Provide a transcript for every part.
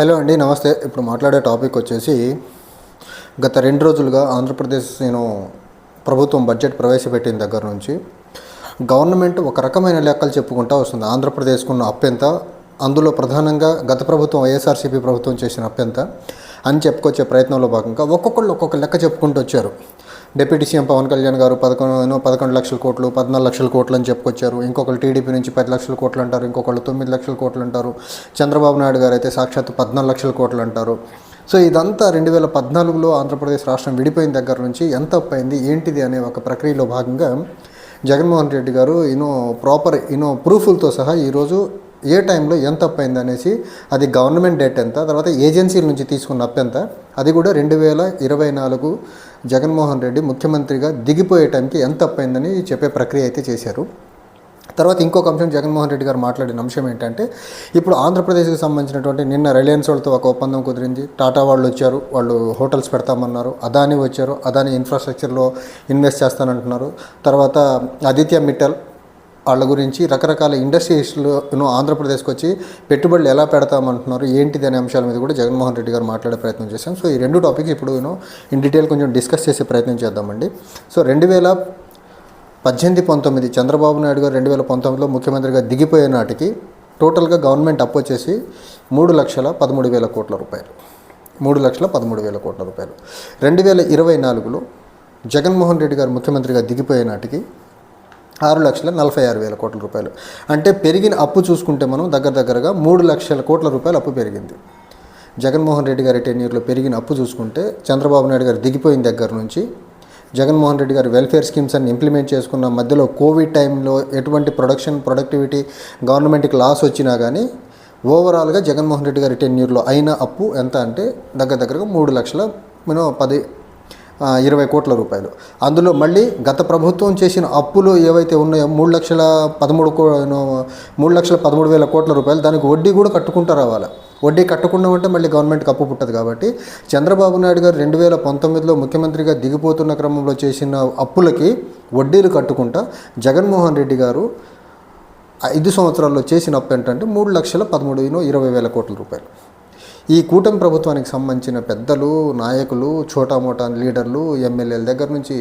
Hello అండి, నమస్తే. ఇప్పుడు మాట్లాడే టాపిక్ వచ్చేసి గత 2 రోజులుగా ఆంధ్రప్రదేశ్ ప్రభుత్వం బడ్జెట్ ప్రవేశపెట్టిన దగ్గర నుంచి గవర్నమెంట్ ఒక రకమైన లెక్కలు చెప్పుకుంటూ వస్తుంది. ఆంధ్రప్రదేశ్కున్న అప్పు ఎంత, అందులో ప్రధానంగా గత ప్రభుత్వం వైఎస్ఆర్సీపీ ప్రభుత్వం చేసిన అప్పు ఎంత అని చెప్పుకొచ్చే ప్రయత్నంలో భాగంగా ఒక్కొక్కళ్ళు ఒక్కొక్క లెక్క చెప్పుకుంటూ వచ్చారు. డిప్యూటీ సీఎం పవన్ కళ్యాణ్ గారు 11 లక్షల కోట్లు, 14 లక్షల కోట్లు అని చెప్పుకొచ్చారు. ఇంకొకరు టీడీపీ నుంచి 10 లక్షల కోట్లు అంటారు, ఇంకొకళ్ళు 9 లక్షల కోట్లు అంటారు. చంద్రబాబు నాయుడు గారు అయితే సాక్షాత్ 14 లక్షల కోట్లు అంటారు. సో ఇదంతా 2014లో ఆంధ్రప్రదేశ్ రాష్ట్రం విడిపోయిన దగ్గర నుంచి ఎంత అప్పు అయింది ఏంటిది అనే ఒక ప్రక్రియలో భాగంగా జగన్మోహన్ రెడ్డి గారు ప్రాపర్ ప్రూఫ్లతో సహా ఈరోజు ఏ టైంలో ఎంత అప్పు అయింది అనేసి, అది గవర్నమెంట్ డేట్ ఎంత, తర్వాత ఏజెన్సీల నుంచి తీసుకున్న అప్పు ఎంత, అది కూడా 2024 జగన్మోహన్ రెడ్డి ముఖ్యమంత్రిగా దిగిపోయే టైంకి ఎంత అప్పు అయిందని చెప్పే ప్రక్రియ అయితే చేశారు. తర్వాత ఇంకొక అంశం జగన్మోహన్ రెడ్డి గారు మాట్లాడిన అంశం ఏంటంటే, ఇప్పుడు ఆంధ్రప్రదేశ్కి సంబంధించినటువంటి నిన్న రిలయన్స్ వాళ్ళతో ఒక ఒప్పందం కుదిరింది. టాటా వాళ్ళు వచ్చారు, వాళ్ళు హోటల్స్ పెడతామన్నారు. అదానీ వచ్చారు, అదానీ ఇన్ఫ్రాస్ట్రక్చర్లో ఇన్వెస్ట్ చేస్తానంటున్నారు. తర్వాత ఆదిత్య మిట్టల్ వాళ్ళ గురించి రకరకాల ఇండస్ట్రీస్లో ఆంధ్రప్రదేశ్కి వచ్చి పెట్టుబడులు ఎలా పెడతామంటున్నారు ఏంటిది అనే అంశాల మీద కూడా జగన్మోహన్ రెడ్డి గారు మాట్లాడే ప్రయత్నం చేశాం. సో ఈ 2 టాపిక్స్ ఇప్పుడు ఇన్ డీటెయిల్ కొంచెం డిస్కస్ చేసే ప్రయత్నం చేద్దామండి. సో 2018-19 చంద్రబాబు నాయుడు గారు 2019లో ముఖ్యమంత్రిగా దిగిపోయే నాటికి టోటల్గా గవర్నమెంట్ అప్పు వచ్చేసి 3,13,000 కోట్ల రూపాయలు. 3,13,000 కోట్ల రూపాయలు. 2024లో జగన్మోహన్ రెడ్డి గారు ముఖ్యమంత్రిగా దిగిపోయే నాటికి 6,46,000 కోట్ల రూపాయలు. అంటే పెరిగిన అప్పు చూసుకుంటే మనం దగ్గరగా 3 లక్షల కోట్ల రూపాయలు అప్పు పెరిగింది. జగన్మోహన్ రెడ్డి గారి టెన్యూర్లో పెరిగిన అప్పు చూసుకుంటే చంద్రబాబు నాయుడు గారు దిగిపోయిన దగ్గర నుంచి జగన్మోహన్ రెడ్డి గారు వెల్ఫేర్ స్కీమ్స్ అన్ని ఇంప్లిమెంట్ చేసుకున్న మధ్యలో కోవిడ్ టైంలో ఎటువంటి ప్రొడక్టివిటీ గవర్నమెంట్కి లాస్ వచ్చినా కానీ ఓవరాల్గా జగన్మోహన్ రెడ్డి గారి టెన్యూర్లో అయిన అప్పు ఎంత అంటే దగ్గరగా 3,20 కోట్ల రూపాయలు. అందులో మళ్ళీ గత ప్రభుత్వం చేసిన అప్పులు ఏవైతే ఉన్నాయో 3,13,000 కోట్ల రూపాయలు, దానికి వడ్డీ కూడా కట్టుకుంటూ రావాలి. వడ్డీ కట్టుకున్నామంటే మళ్ళీ గవర్నమెంట్కి అప్పు పుట్టదు. కాబట్టి చంద్రబాబు నాయుడు గారు 2019లో ముఖ్యమంత్రిగా దిగిపోతున్న క్రమంలో చేసిన అప్పులకి వడ్డీలు కట్టుకుంటా జగన్మోహన్ రెడ్డి గారు 5 సంవత్సరాల్లో చేసిన అప్పు ఏంటంటే 3,13,20,000 కోట్ల రూపాయలు. ఈ కూటమి ప్రభుత్వానికి సంబంధించిన పెద్దలు, నాయకులు, చోటామోటా లీడర్లు, ఎమ్మెల్యేల దగ్గర నుంచి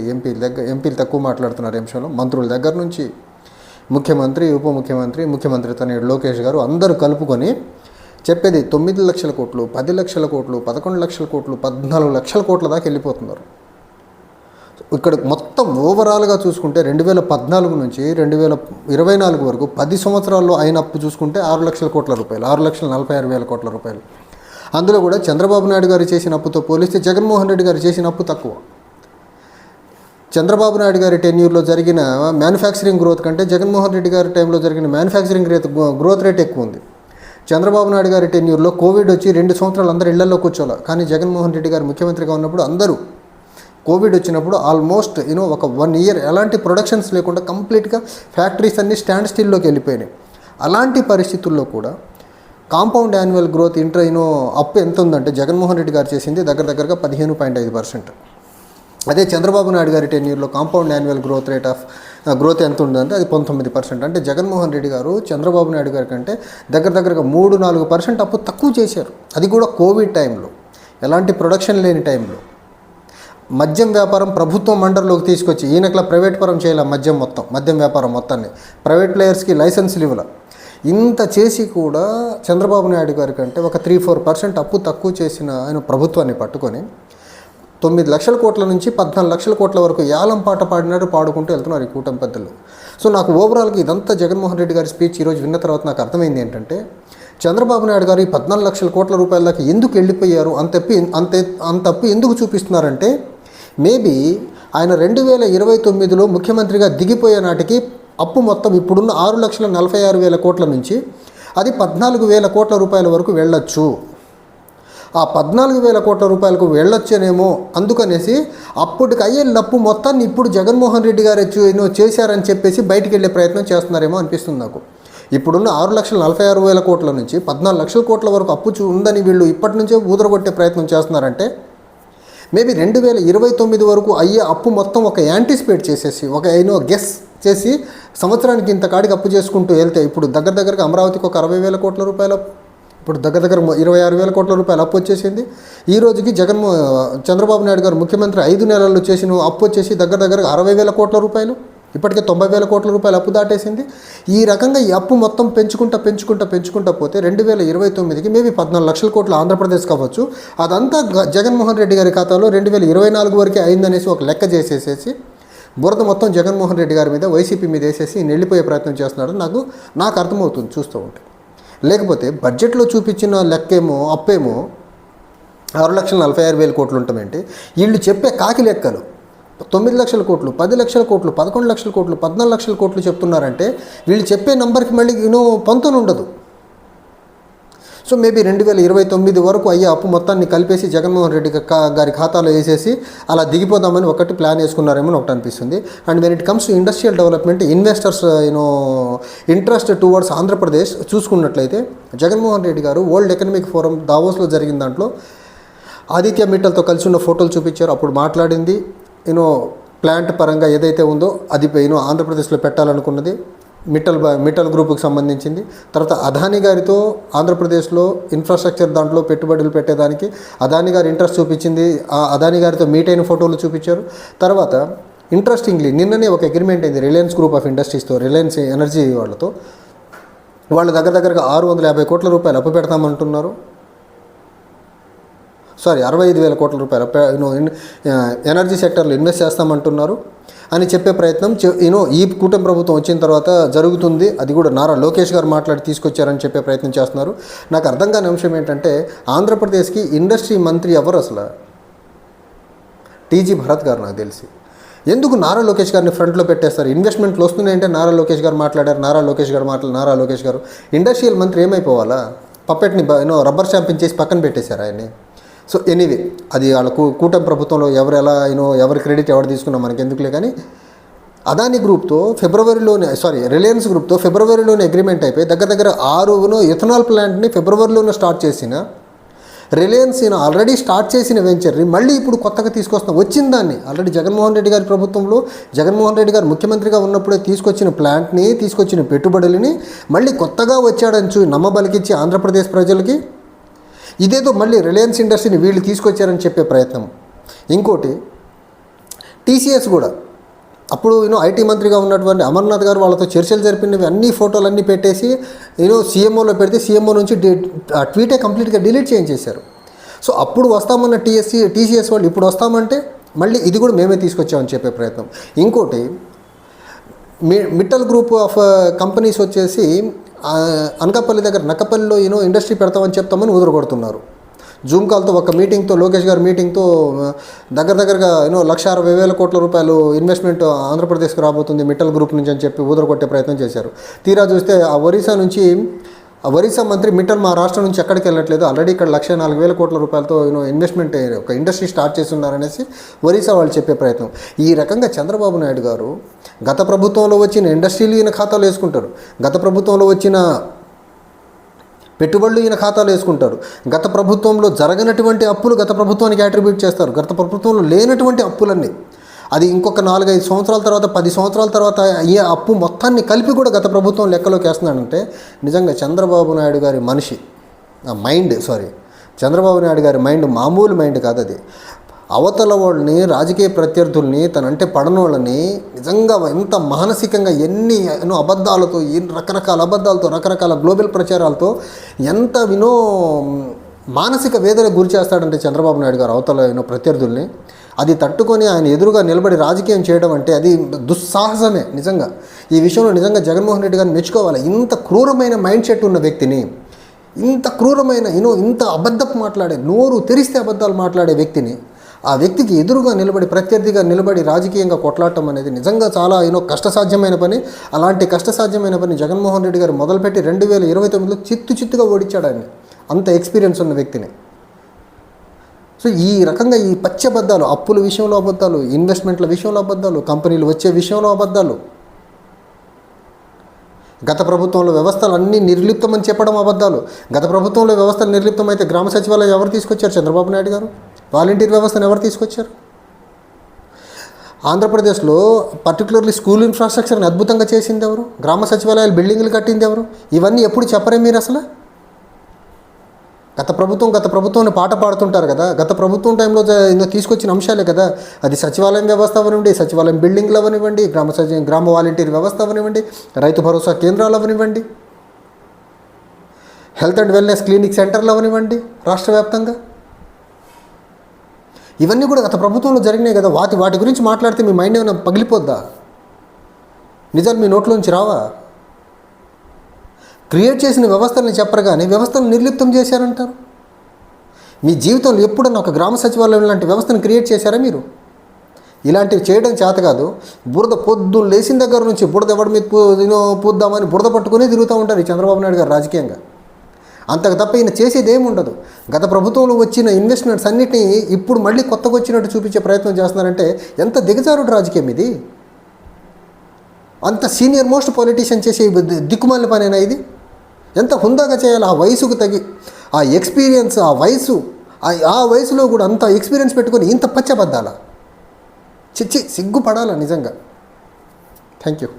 ఎంపీలు తక్కువ మాట్లాడుతున్నారు అంశంలో, మంత్రుల దగ్గర నుంచి ముఖ్యమంత్రి, ఉప ముఖ్యమంత్రి, ముఖ్యమంత్రి తనయుడు లోకేష్ గారు అందరూ కలుపుకొని చెప్పేది 9 లక్షల కోట్లు, 10 లక్షల కోట్లు, 11 లక్షల కోట్లు, 14 లక్షల కోట్ల దాకా వెళ్ళిపోతున్నారు. ఇక్కడ మొత్తం ఓవరాల్గా చూసుకుంటే 2014 నుంచి 2024 వరకు 10 సంవత్సరాల్లో అయిన అప్పు చూసుకుంటే 6 లక్షల కోట్ల రూపాయలు, 6,46,000 కోట్ల రూపాయలు. అందులో కూడా చంద్రబాబు నాయుడు గారు చేసిన అప్పుతో పోలిస్తే జగన్మోహన్ రెడ్డి గారు చేసిన అప్పు తక్కువ. చంద్రబాబు నాయుడు గారి టెన్యూర్లో జరిగిన మ్యానుఫ్యాక్చరింగ్ గ్రోత్ కంటే జగన్మోహన్ రెడ్డి గారి టైంలో జరిగిన మ్యానుఫ్యాక్చరింగ్ గ్రోత్ రేట్ ఎక్కువ ఉంది. చంద్రబాబు నాయుడు గారి టెన్యూర్లో కోవిడ్ వచ్చి 2 సంవత్సరాలు అందరూ ఇళ్లలో కూర్చోవాలి. కానీ జగన్మోహన్ రెడ్డి గారు ముఖ్యమంత్రిగా ఉన్నప్పుడు అందరూ కోవిడ్ వచ్చినప్పుడు ఆల్మోస్ట్ ఒక 1 ఇయర్ ఎలాంటి ప్రొడక్షన్స్ లేకుండా కంప్లీట్గా ఫ్యాక్టరీస్ అన్నీ స్టాండ్ స్టిల్లోకి వెళ్ళిపోయినాయి. అలాంటి పరిస్థితుల్లో కూడా కాంపౌండ్ యాన్యువల్ గ్రోత్ అప్పు ఎంత ఉందంటే జగన్మోహన్ రెడ్డి గారు చేసింది దగ్గరగా 15.5%. అదే చంద్రబాబు నాయుడు గారి టెన్యూర్లో కాంపౌండ్ యాన్యువల్ గ్రోత్ ఎంత ఉందంటే అది 19%. అంటే జగన్మోహన్ రెడ్డి గారు చంద్రబాబు నాయుడు గారి కంటే దగ్గరగా 3-4% అప్పు తక్కువ చేశారు. అది కూడా కోవిడ్ టైంలో, ఎలాంటి ప్రొడక్షన్ లేని టైంలో. మద్యం వ్యాపారం ప్రభుత్వం అండర్లోకి తీసుకొచ్చి ఈయనట్లా ప్రైవేట్ పరం చేయాలి. మద్యం వ్యాపారం మొత్తాన్ని ప్రైవేట్ ప్లేయర్స్కి లైసెన్సులు ఇవ్వాలి. ఇంత చేసి కూడా చంద్రబాబు నాయుడు గారి కంటే ఒక 3-4% అప్పు తక్కువ చేసిన ఆయన ప్రభుత్వాన్ని పట్టుకొని 9 లక్షల కోట్ల నుంచి 14 లక్షల కోట్ల వరకు యాలం పాట పాడుకుంటూ వెళ్తున్నారు ఈ కూటమి పెద్దలు. సో నాకు ఓవరాల్గా ఇదంతా జగన్మోహన్ రెడ్డి గారి స్పీచ్ ఈరోజు విన్న తర్వాత నాకు అర్థమైంది ఏంటంటే, చంద్రబాబు నాయుడు గారు ఈ 14 లక్షల కోట్ల రూపాయల దాకా ఎందుకు వెళ్ళిపోయారు, అంత అప్పు ఎందుకు చూపిస్తున్నారంటే, మేబీ ఆయన 2029లో ముఖ్యమంత్రిగా దిగిపోయే నాటికి అప్పు మొత్తం ఇప్పుడున్న 6,46,000 కోట్ల నుంచి అది 14,000 కోట్ల రూపాయల వరకు వెళ్ళొచ్చు. ఆ 14,000 కోట్ల రూపాయలకు వెళ్ళొచ్చేనేమో, అందుకనేసి అప్పటికి అయ్యే అప్పు మొత్తాన్ని ఇప్పుడు జగన్మోహన్ రెడ్డి గారు చేశారని చెప్పేసి బయటికి వెళ్ళే ప్రయత్నం చేస్తున్నారేమో అనిపిస్తుంది నాకు. ఇప్పుడున్న 6,46,000 కోట్ల నుంచి 14 లక్షల కోట్ల వరకు అప్పు ఉందని వీళ్ళు ఇప్పటి నుంచే ఊదరగొట్టే ప్రయత్నం చేస్తున్నారంటే, మేబీ 2029 వరకు అయ్యే అప్పు మొత్తం ఒక యాంటిసిపేట్ చేసేసి గెస్ చేసి సంవత్సరానికి ఇంత కాడికి అప్పు చేసుకుంటూ వెళ్తే ఇప్పుడు దగ్గరగా అమరావతికి ఒక 60,000 కోట్ల రూపాయల ఇప్పుడు దగ్గర 26,000 కోట్ల రూపాయలు అప్పు వచ్చేసింది. ఈ రోజుకి చంద్రబాబు నాయుడు గారు ముఖ్యమంత్రి 5 నెలల్లో చేసిన అప్పు వచ్చేసి దగ్గర 60,000 కోట్ల రూపాయలు. ఇప్పటికే 90,000 కోట్ల రూపాయలు అప్పు దాటేసింది. ఈ రకంగా ఈ అప్పు మొత్తం పెంచుకుంటా పోతే 2029కి మేబీ 14 లక్షల కోట్లు ఆంధ్రప్రదేశ్ కావచ్చు. అదంతా జగన్మోహన్ రెడ్డి గారి ఖాతాలో 2024 వరకే అయిందనేసి ఒక లెక్క చేసేసేసి బురద మొత్తం జగన్మోహన్ రెడ్డి గారి మీద, వైసీపీ మీద వేసేసి వెళ్ళిపోయే ప్రయత్నం చేస్తున్నాడు. నాకు అర్థమవుతుంది చూస్తూ ఉంటే. లేకపోతే బడ్జెట్లో చూపించిన లెక్కేమో అప్పేమో 6,46,000 కోట్లు ఉంటామేంటి, వీళ్ళు చెప్పే కాకి లెక్కలు 9 లక్షల కోట్లు, 10 లక్షల కోట్లు, 11 లక్షల కోట్లు, 14 లక్షల కోట్లు చెప్తున్నారంటే వీళ్ళు చెప్పే నంబర్కి మళ్ళీ పొంతన ఉండదు. సో మేబీ 2029 వరకు అయ్యే అప్పు మొత్తాన్ని కలిపేసి జగన్మోహన్ రెడ్డి గారి ఖాతాలో వేసేసి అలా దిగిపోదామని ఒకటి ప్లాన్ వేసుకున్నారేమో ఒకటి అనిపిస్తుంది. And when it comes to industrial development, investors interest towards Andhra Pradesh చూసుకున్నట్లయితే జగన్మోహన్ రెడ్డి గారు వరల్డ్ ఎకనామిక్ ఫోరం దావోస్లో జరిగిన దాంట్లో ఆదిత్య మిట్టల్తో కలిసి ఉన్న ఫోటోలు చూపించారు. అప్పుడు మాట్లాడింది ప్లాంట్ పరంగా ఏదైతే ఉందో అది ఆంధ్రప్రదేశ్లో పెట్టాలనుకున్నది మిట్టల్ గ్రూప్కి సంబంధించింది. తర్వాత అదానీ గారితో ఆంధ్రప్రదేశ్లో ఇన్ఫ్రాస్ట్రక్చర్ దాంట్లో పెట్టుబడులు పెట్టేదానికి అదానీ గారు ఇంట్రెస్ట్ చూపించింది. ఆ అదానీ గారితో మీట్ అయిన ఫోటోలు చూపించారు. తర్వాత ఇంట్రెస్టింగ్లీ నిన్ననే ఒక అగ్రిమెంట్ అయింది రిలయన్స్ గ్రూప్ ఆఫ్ ఇండస్ట్రీస్తో, రిలయన్స్ ఎనర్జీ వాళ్ళతో. వాళ్ళు దగ్గరగా 650 కోట్ల రూపాయలు అప్పు పెడతామంటున్నారు. 65,000 కోట్ల రూపాయలు ఎనర్జీ సెక్టర్లో ఇన్వెస్ట్ చేస్తామంటున్నారు అని చెప్పే ప్రయత్నం ఈ కూటమి ప్రభుత్వం వచ్చిన తర్వాత జరుగుతుంది. అది కూడా నారా లోకేష్ గారు మాట్లాడి తీసుకొచ్చారని చెప్పే ప్రయత్నం చేస్తున్నారు. నాకు అర్థం కాని అంశం ఏంటంటే ఆంధ్రప్రదేశ్కి ఇండస్ట్రీ మంత్రి ఎవరు అసలు? టీజీ భరత్ గారు. నాకు తెలిసి ఎందుకు నారా లోకేష్ గారిని ఫ్రంట్లో పెట్టేస్తారు? ఇన్వెస్ట్మెంట్లు వస్తున్నాయంటే నారా లోకేష్ గారు మాట్లాడారు, నారా లోకేష్ గారు ఇండస్ట్రియల్ మంత్రి ఏమైపోవాలా? పప్పెట్ని రబ్బర్ స్టాంపింగ్ చేసి పక్కన పెట్టేశారు ఆయన్ని. సో ఎనీవే అది వాళ్ళ కూటమి ప్రభుత్వంలో ఎవరి క్రెడిట్ ఎవరు తీసుకున్నా మనకి ఎందుకులే. కానీ అదానీ గ్రూప్తో రిలయన్స్ గ్రూప్తో ఫిబ్రవరిలోనే అగ్రిమెంట్ అయిపోయి దగ్గర 6 ఎథనాల్ ప్లాంట్ని ఫిబ్రవరిలోనే స్టార్ట్ చేసిన రిలయన్స్ ఆల్రెడీ స్టార్ట్ చేసిన వెంచర్ని మళ్ళీ ఇప్పుడు కొత్తగా వచ్చిన దాన్ని ఆల్రెడీ జగన్మోహన్ రెడ్డి గారి ప్రభుత్వంలో జగన్మోహన్ రెడ్డి గారు ముఖ్యమంత్రిగా ఉన్నప్పుడే తీసుకొచ్చిన ప్లాంట్ని, తీసుకొచ్చిన పెట్టుబడులని మళ్ళీ కొత్తగా వచ్చాడని నమ్మబలికిచ్చి ఆంధ్రప్రదేశ్ ప్రజలకి ఇదేదో మళ్ళీ రిలయన్స్ ఇండస్ట్రీని వీళ్ళు తీసుకొచ్చారని చెప్పే ప్రయత్నం. ఇంకోటి టీసీఎస్ కూడా అప్పుడు ఐటీ మంత్రిగా ఉన్నటువంటి అమర్నాథ్ గారు వాళ్ళతో చర్చలు జరిపినవి అన్ని ఫోటోలన్నీ పెట్టేసి సీఎంఓలో పెడితే సీఎంఓ నుంచి ట్వీటే కంప్లీట్గా డిలీట్ చేయించేశారు. సో అప్పుడు వస్తామన్న టీసీఎస్ వాళ్ళు ఇప్పుడు వస్తామంటే మళ్ళీ ఇది కూడా మేమే తీసుకొచ్చామని చెప్పే ప్రయత్నం. ఇంకోటి మిట్టల్ గ్రూప్ ఆఫ్ కంపెనీస్ వచ్చేసి అనకాపల్లి దగ్గర నక్కపల్లిలో ఇండస్ట్రీ పెడతామని చెప్తామని ఉదరగొడుతున్నారు. జూమ్ కాల్తో ఒక మీటింగ్తో, లోకేష్ గారి మీటింగ్తో దగ్గరగా 1,60,000 కోట్ల రూపాయలు ఇన్వెస్ట్మెంట్ ఆంధ్రప్రదేశ్కి రాబోతుంది మిట్టల్ గ్రూప్ నుంచి అని చెప్పి ఊదరగొట్టే ప్రయత్నం చేశారు. తీరా చూస్తే ఆ ఒరిస్సా మంత్రి మిట్టల్ మా రాష్ట్రం నుంచి ఎక్కడికి వెళ్ళట్లేదు, ఆల్రెడీ ఇక్కడ 1,04,000 కోట్ల రూపాయలతో ఇన్వెస్ట్మెంట్ ఒక ఇండస్ట్రీ స్టార్ట్ చేసి ఉన్నారనేసి ఒరిస్సా వాళ్ళు చెప్పే ప్రయత్నం. ఈ రకంగా చంద్రబాబు నాయుడు గారు గత ప్రభుత్వంలో వచ్చిన ఇండస్ట్రీలు ఈయన ఖాతాలో వేసుకుంటారు, గత ప్రభుత్వంలో వచ్చిన పెట్టుబడులు ఈయన ఖాతాలో వేసుకుంటారు, గత ప్రభుత్వంలో జరగనటువంటి అప్పులు గత ప్రభుత్వానికి అట్రిబ్యూట్ చేస్తారు, గత ప్రభుత్వంలో లేనటువంటి అప్పులన్నీ అది ఇంకొక 4-5 సంవత్సరాల తర్వాత 10 సంవత్సరాల తర్వాత అయ్యే అప్పు మొత్తాన్ని కలిపి కూడా గత ప్రభుత్వం లెక్కలోకి వేస్తున్నాడంటే నిజంగా చంద్రబాబు నాయుడు గారి చంద్రబాబు నాయుడు గారి మైండ్ మామూలు మైండ్ కాదు. అది అవతల వాళ్ళని, రాజకీయ ప్రత్యర్థుల్ని, తనంటే పడనోళ్ళని నిజంగా ఎంత మానసికంగా ఎన్నో అబద్ధాలతో, రకరకాల అబద్ధాలతో, రకరకాల గ్లోబల్ ప్రచారాలతో ఎంత మానసిక వేదన గురి చేస్తాడంటే చంద్రబాబు నాయుడు గారు అవతల ప్రత్యర్థుల్ని. అది తట్టుకొని ఆయన ఎదురుగా నిలబడి రాజకీయం చేయడం అంటే అది దుస్సాహసమే. నిజంగా ఈ విషయంలో నిజంగా జగన్మోహన్ రెడ్డి గారిని మెచ్చుకోవాలి. ఇంత క్రూరమైన మైండ్ సెట్ ఉన్న వ్యక్తిని, ఇంత క్రూరమైన ఇంత అబద్ధపు మాట్లాడే, నోరు తెరిస్తే అబద్ధాలు మాట్లాడే వ్యక్తిని, ఆ వ్యక్తికి ఎదురుగా నిలబడి, ప్రత్యర్థిగా నిలబడి రాజకీయంగా కొట్లాడటం అనేది నిజంగా చాలా కష్టసాధ్యమైన పని. అలాంటి కష్టసాధ్యమైన పని జగన్మోహన్ రెడ్డి గారు మొదలుపెట్టి 2029లో చిత్తుగా ఓడించాడు ఆయన, అంత ఎక్స్పీరియన్స్ ఉన్న వ్యక్తిని. సో ఈ రకంగా ఈ పచ్చి అబద్ధాలు, అప్పుల విషయంలో అబద్ధాలు, ఇన్వెస్ట్మెంట్ల విషయంలో అబద్ధాలు, కంపెనీలు వచ్చే విషయంలో అబద్ధాలు, గత ప్రభుత్వంలో వ్యవస్థలు అన్నీ నిర్లిప్తమని చెప్పడం అబద్ధాలు. గత ప్రభుత్వంలో వ్యవస్థలు నిర్లిప్తమైతే గ్రామ సచివాలయం ఎవరు తీసుకొచ్చారు? చంద్రబాబు నాయుడు గారు. వాలంటీర్ వ్యవస్థను ఎవరు తీసుకొచ్చారు? ఆంధ్రప్రదేశ్లో పర్టికులర్లీ స్కూల్ ఇన్ఫ్రాస్ట్రక్చర్ని అద్భుతంగా చేసింది ఎవరు? గ్రామ సచివాలయాలు బిల్డింగ్లు కట్టింది ఎవరు? ఇవన్నీ ఎప్పుడు చెప్పరే మీరు అసలు? గత ప్రభుత్వం పాట పాడుతుంటారు కదా, గత ప్రభుత్వం టైంలో తీసుకొచ్చిన అంశాలే కదా. అది సచివాలయం వ్యవస్థ అవనివ్వండి, సచివాలయం బిల్డింగ్లు అవనివ్వండి, గ్రామ వాలంటీర్ వ్యవస్థ అవనివ్వండి, రైతు భరోసా కేంద్రాలు అవనివ్వండి, హెల్త్ అండ్ వెల్నెస్ క్లినిక్ సెంటర్లు అవనివ్వండి రాష్ట్ర వ్యాప్తంగా. ఇవన్నీ కూడా గత ప్రభుత్వంలో జరిగినాయి కదా. వాటి గురించి మాట్లాడితే మీ మైండ్ ఏమైనా పగిలిపోద్దా? నిజాలు మీ నోట్లోంచి రావా? క్రియేట్ చేసిన వ్యవస్థల్ని చెప్పరు కానీ వ్యవస్థను నిర్లిప్తం చేశారంటారు. మీ జీవితంలో ఎప్పుడన్నా ఒక గ్రామ సచివాలయం లాంటి వ్యవస్థను క్రియేట్ చేశారా మీరు? ఇలాంటివి చేయడం చేత కాదు. పొద్దున్న లేచిన దగ్గర నుంచి బురద ఎవడి మీద పూద్దామని బురద పట్టుకుని తిరుగుతూ ఉంటారు ఈ చంద్రబాబు నాయుడు గారు రాజకీయంగా. అంతకు తప్ప ఈయన చేసేది ఏముండదు. గత ప్రభుత్వంలో వచ్చిన ఇన్వెస్ట్మెంట్స్ అన్నిటినీ ఇప్పుడు మళ్ళీ కొత్తగా వచ్చినట్టు చూపించే ప్రయత్నం చేస్తున్నారంటే ఎంత దిగజారుడు రాజకీయం ఇది. అంత సీనియర్ మోస్ట్ పొలిటీషియన్ చేసే దిక్కుమాలిన పనేనా ఇది? ఎంత హుందాగా చేయాలి, ఆ వయసుకు తగి, ఆ ఎక్స్పీరియన్స్, ఆ వయసులో కూడా అంత ఎక్స్పీరియన్స్ పెట్టుకొని ఇంత పచ్చబద్దాలా? చిచ్చి, సిగ్గుపడాలా నిజంగా. Thank you.